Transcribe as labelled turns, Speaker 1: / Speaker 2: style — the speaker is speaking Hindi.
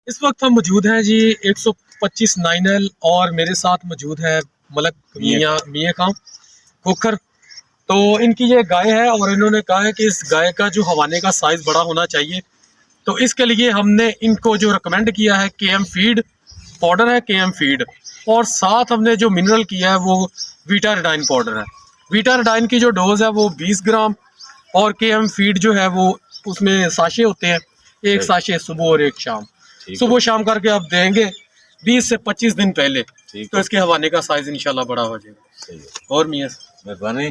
Speaker 1: इस वक्त हम मौजूद हैं जी 125 9L और मेरे साथ मौजूद है मलक मियाँ खां खोखर। तो इनकी ये गाय है और इन्होंने कहा है कि इस गाय का जो हवाने का साइज़ बड़ा होना चाहिए। तो इसके लिए हमने इनको जो रिकमेंड किया है KM फीड पाउडर है, KM फीड, और साथ हमने जो मिनरल किया है वो वीटारेडाइन पाउडर है। वीटारेडाइन की जो डोज है वो 20 ग्राम और KM फीड जो है वो उसमें साशे होते हैं, एक साशे सुबह और एक शाम। सुबह शाम करके आप देंगे 20 से 25 दिन पहले, तो इसके हवाने का साइज इंशाल्लाह बड़ा हो जाएगा। और मियां
Speaker 2: मेहरबानी।